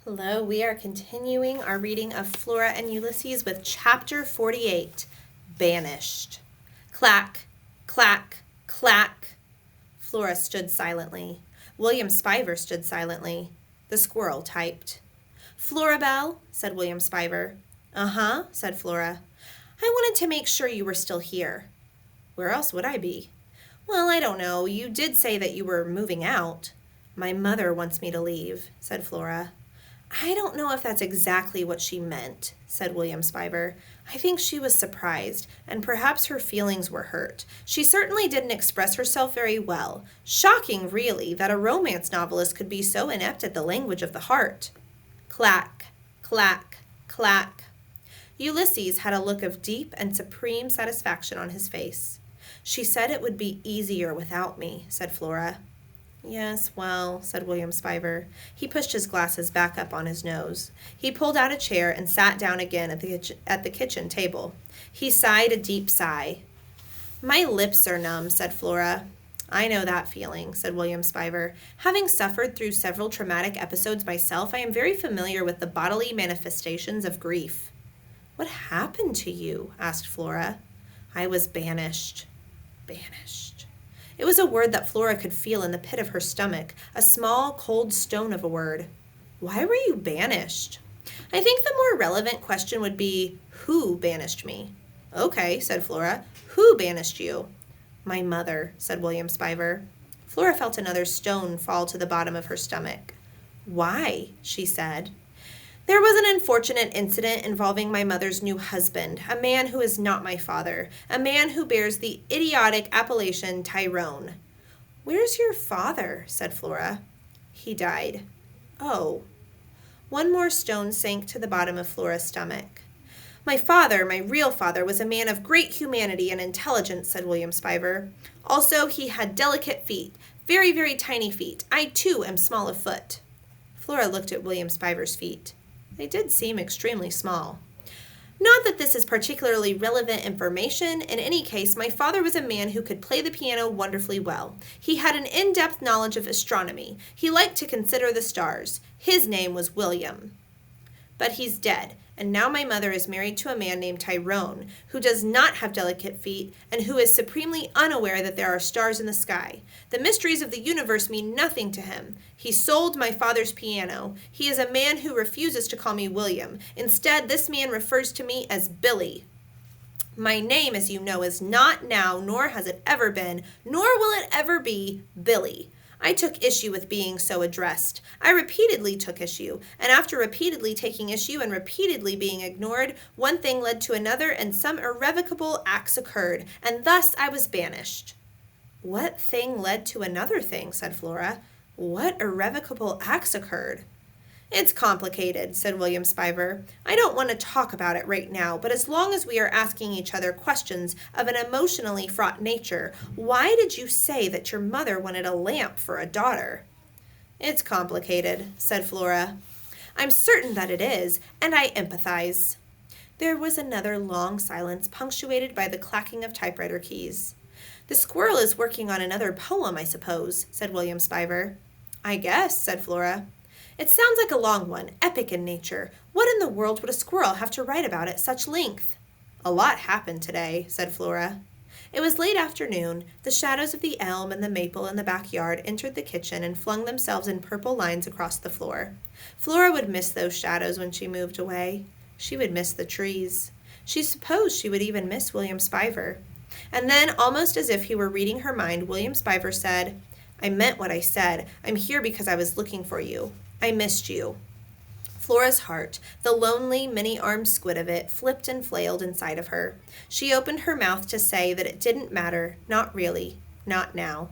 Hello, we are continuing our reading of Flora and Ulysses with Chapter 48, Banished. Clack, clack, clack. Flora stood silently. William Spiver stood silently. The squirrel typed. "Florabelle," said William Spiver. "Uh-huh," said Flora. "I wanted to make sure you were still here." "Where else would I be?" "Well, I don't know. You did say that you were moving out." "My mother wants me to leave," said Flora. "I don't know if that's exactly what she meant," said William Spiver. "I think she was surprised, and perhaps her feelings were hurt. She certainly didn't express herself very well. Shocking, really, that a romance novelist could be so inept at the language of the heart." Clack, clack, clack. Ulysses had a look of deep and supreme satisfaction on his face. "She said it would be easier without me," said Flora. "Yes, well," said William Spiver. He pushed his glasses back up on his nose. He pulled out a chair and sat down again at the kitchen table. He sighed a deep sigh. "My lips are numb," said Flora. "I know that feeling," said William Spiver. "Having suffered through several traumatic episodes myself, I am very familiar with the bodily manifestations of grief." "What happened to you?" asked Flora. "I was banished." Banished. It was a word that Flora could feel in the pit of her stomach, a small, cold stone of a word. Why were you banished? I think the more relevant question would be, who banished me? "Okay," said Flora. "Who banished you?" "My mother," said William Spiver. Flora felt another stone fall to the bottom of her stomach. "Why?" she said. "There was an unfortunate incident involving my mother's new husband, a man who is not my father, a man who bears the idiotic appellation Tyrone." "Where's your father?" said Flora. "He died." "Oh." One more stone sank to the bottom of Flora's stomach. "My father, my real father, was a man of great humanity and intelligence," said William Spiver. "Also, he had delicate feet, very, very tiny feet. I, too, am small of foot." Flora looked at William Spiver's feet. They did seem extremely small. "Not that this is particularly relevant information. In any case, my father was a man who could play the piano wonderfully well. He had an in-depth knowledge of astronomy. He liked to consider the stars. His name was William. But he's dead, and now my mother is married to a man named Tyrone, who does not have delicate feet, and who is supremely unaware that there are stars in the sky. The mysteries of the universe mean nothing to him. He sold my father's piano. He is a man who refuses to call me William. Instead, this man refers to me as Billy. My name, as you know, is not now, nor has it ever been, nor will it ever be, Billy. I took issue with being so addressed. I repeatedly took issue, and after repeatedly taking issue and repeatedly being ignored, one thing led to another, and some irrevocable acts occurred, and thus I was banished." "What thing led to another thing?" said Flora. "What irrevocable acts occurred?" "It's complicated," said William Spiver. "I don't want to talk about it right now, but as long as we are asking each other questions of an emotionally fraught nature, why did you say that your mother wanted a lamp for a daughter?" "It's complicated," said Flora. "I'm certain that it is, and I empathize." There was another long silence, punctuated by the clacking of typewriter keys. "The squirrel is working on another poem, I suppose," said William Spiver. "I guess," said Flora. "It sounds like a long one, epic in nature. What in the world would a squirrel have to write about at such length?" "A lot happened today," said Flora. It was late afternoon. The shadows of the elm and the maple in the backyard entered the kitchen and flung themselves in purple lines across the floor. Flora would miss those shadows when she moved away. She would miss the trees. She supposed she would even miss William Spiver. And then, almost as if he were reading her mind, William Spiver said, "I meant what I said. I'm here because I was looking for you. I missed you." Flora's heart, the lonely, many-armed squid of it, flipped and flailed inside of her. She opened her mouth to say that it didn't matter, not really, not now.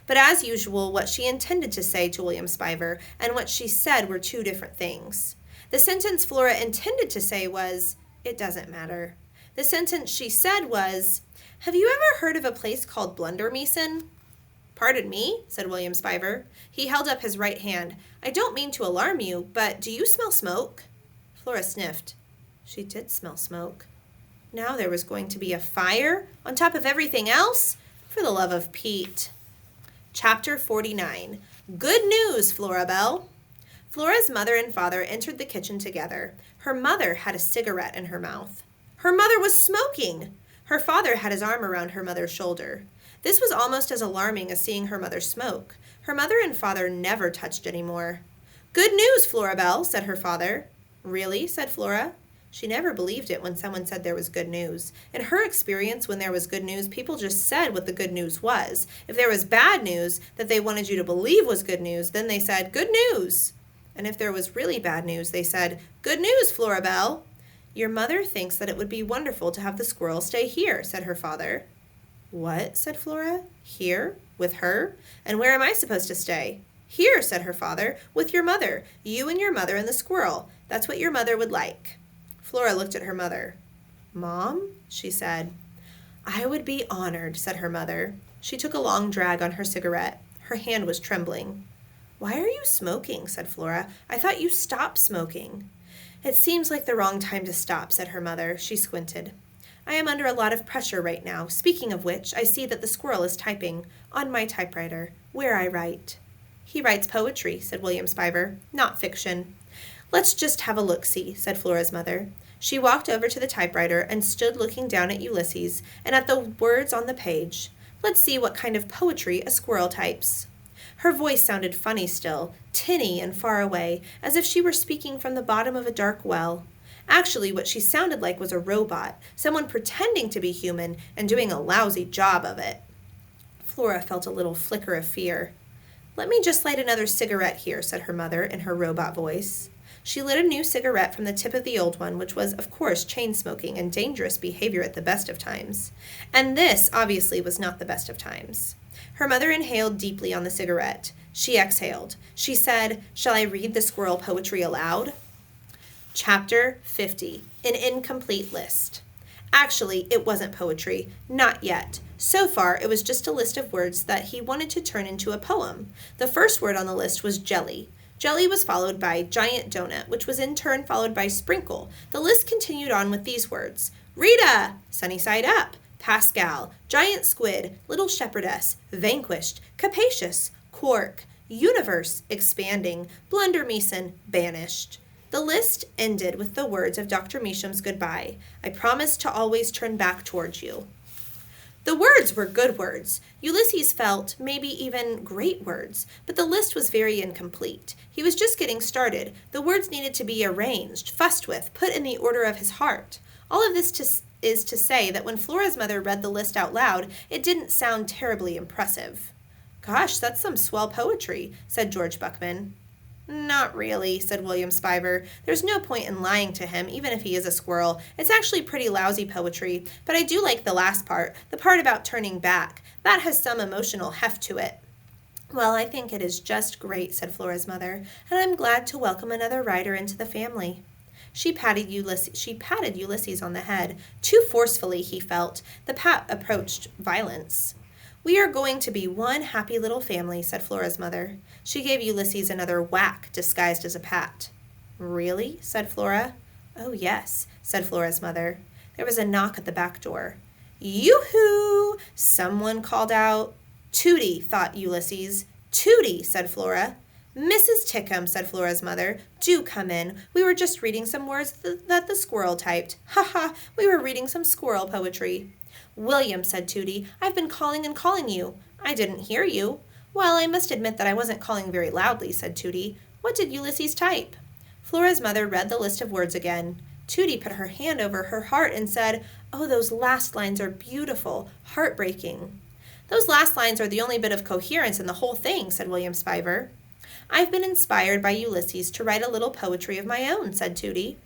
But as usual, what she intended to say to William Spiver and what she said were two different things. The sentence Flora intended to say was, "It doesn't matter." The sentence she said was, "Have you ever heard of a place called Blundermeeson?" "Pardon me," said William Spiver. He held up his right hand. "I don't mean to alarm you, but do you smell smoke?" Flora sniffed. She did smell smoke. Now there was going to be a fire on top of everything else? For the love of Pete. Chapter 49. Good news, Florabelle. Flora's mother and father entered the kitchen together. Her mother had a cigarette in her mouth. Her mother was smoking! Her father had his arm around her mother's shoulder. This was almost as alarming as seeing her mother smoke. Her mother and father never touched anymore. "Good news, Florabelle," said her father. "Really?" said Flora. She never believed it when someone said there was good news. In her experience, when there was good news, people just said what the good news was. If there was bad news that they wanted you to believe was good news, then they said, "Good news." And if there was really bad news, they said, "Good news, Florabelle." "Your mother thinks that it would be wonderful to have the squirrel stay here," said her father. "What?" said Flora. "Here? With her? And where am I supposed to stay?" "Here," said her father, "with your mother. You and your mother and the squirrel. That's what your mother would like." Flora looked at her mother. "Mom?" she said. "I would be honored," said her mother. She took a long drag on her cigarette. Her hand was trembling. "Why are you smoking?" said Flora. "I thought you stopped smoking." "It seems like the wrong time to stop," said her mother. She squinted. "I am under a lot of pressure right now. Speaking of which, I see that the squirrel is typing on my typewriter, where I write." "He writes poetry," said William Spiver, "not fiction." "Let's just have a look-see," said Flora's mother. She walked over to the typewriter and stood looking down at Ulysses and at the words on the page. "Let's see what kind of poetry a squirrel types." Her voice sounded funny still, tinny and far away, as if she were speaking from the bottom of a dark well. Actually, what she sounded like was a robot, someone pretending to be human and doing a lousy job of it. Flora felt a little flicker of fear. "Let me just light another cigarette here," said her mother in her robot voice. She lit a new cigarette from the tip of the old one, which was, of course, chain-smoking and dangerous behavior at the best of times. And this, obviously, was not the best of times. Her mother inhaled deeply on the cigarette. She exhaled. She said, "Shall I read the squirrel poetry aloud?" Chapter 50, An Incomplete List. Actually, it wasn't poetry. Not yet. So far, it was just a list of words that he wanted to turn into a poem. The first word on the list was jelly. Jelly was followed by giant donut, which was in turn followed by sprinkle. The list continued on with these words: Rita, sunny side up, Pascal, giant squid, little shepherdess, vanquished, capacious, quark, universe, expanding, blunder meeson, banished. The list ended with the words of Dr. Meacham's goodbye. "I promise to always turn back towards you." The words were good words. Ulysses felt maybe even great words, but the list was very incomplete. He was just getting started. The words needed to be arranged, fussed with, put in the order of his heart. All of this is to say that when Flora's mother read the list out loud, it didn't sound terribly impressive. "Gosh, that's some swell poetry," said George Buckman. "Not really," said William Spiver. "There's no point in lying to him, even if he is a squirrel. It's actually pretty lousy poetry, but I do like the last part, the part about turning back. That has some emotional heft to it." "Well, I think it is just great," said Flora's mother, "and I'm glad to welcome another writer into the family." She patted Ulysses on the head. Too forcefully, he felt. The pat approached violence. "We are going to be one happy little family," said Flora's mother. She gave Ulysses another whack disguised as a pat. "Really?" said Flora. "Oh, yes," said Flora's mother. There was a knock at the back door. "Yoo-hoo!" someone called out. "Tootie," thought Ulysses. "Tootie," said Flora. "Mrs. Tickham," said Flora's mother, "do come in. We were just reading some words that the squirrel typed. Ha ha, we were reading some squirrel poetry." "William," said Tootie, "I've been calling and calling you." "I didn't hear you." "Well, I must admit that I wasn't calling very loudly," said Tootie. "What did Ulysses type?" Flora's mother read the list of words again. Tootie put her hand over her heart and said, "Oh, those last lines are beautiful, heartbreaking." "Those last lines are the only bit of coherence in the whole thing," said William Spiver. "I've been inspired by Ulysses to write a little poetry of my own," said Tootie.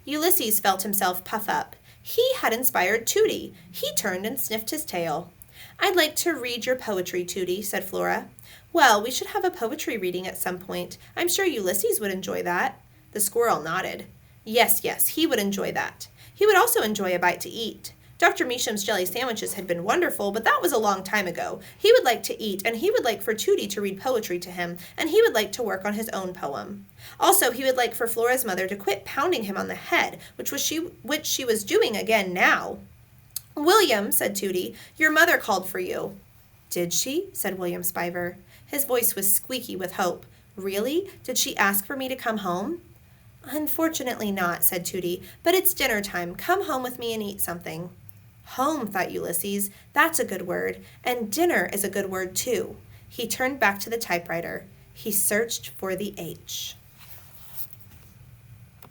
Ulysses felt himself puff up. He had inspired Tootie. He turned and sniffed his tail. "I'd like to read your poetry, Tootie," said Flora. "Well, we should have a poetry reading at some point. I'm sure Ulysses would enjoy that." The squirrel nodded. Yes, he would enjoy that. He would also enjoy a bite to eat. Dr. Meacham's jelly sandwiches had been wonderful, but that was a long time ago. He would like to eat, and he would like for Tootie to read poetry to him, and he would like to work on his own poem. Also, he would like for Flora's mother to quit pounding him on the head, which she was doing again now. "William," said Tootie, "your mother called for you." "Did she?" said William Spiver. His voice was squeaky with hope. Really? Did she ask for me to come home? Unfortunately not, said Tootie, but it's dinner time. Come home with me and eat something. Home, thought Ulysses. That's a good word, and dinner is a good word too. He turned back to the typewriter. He searched for the H.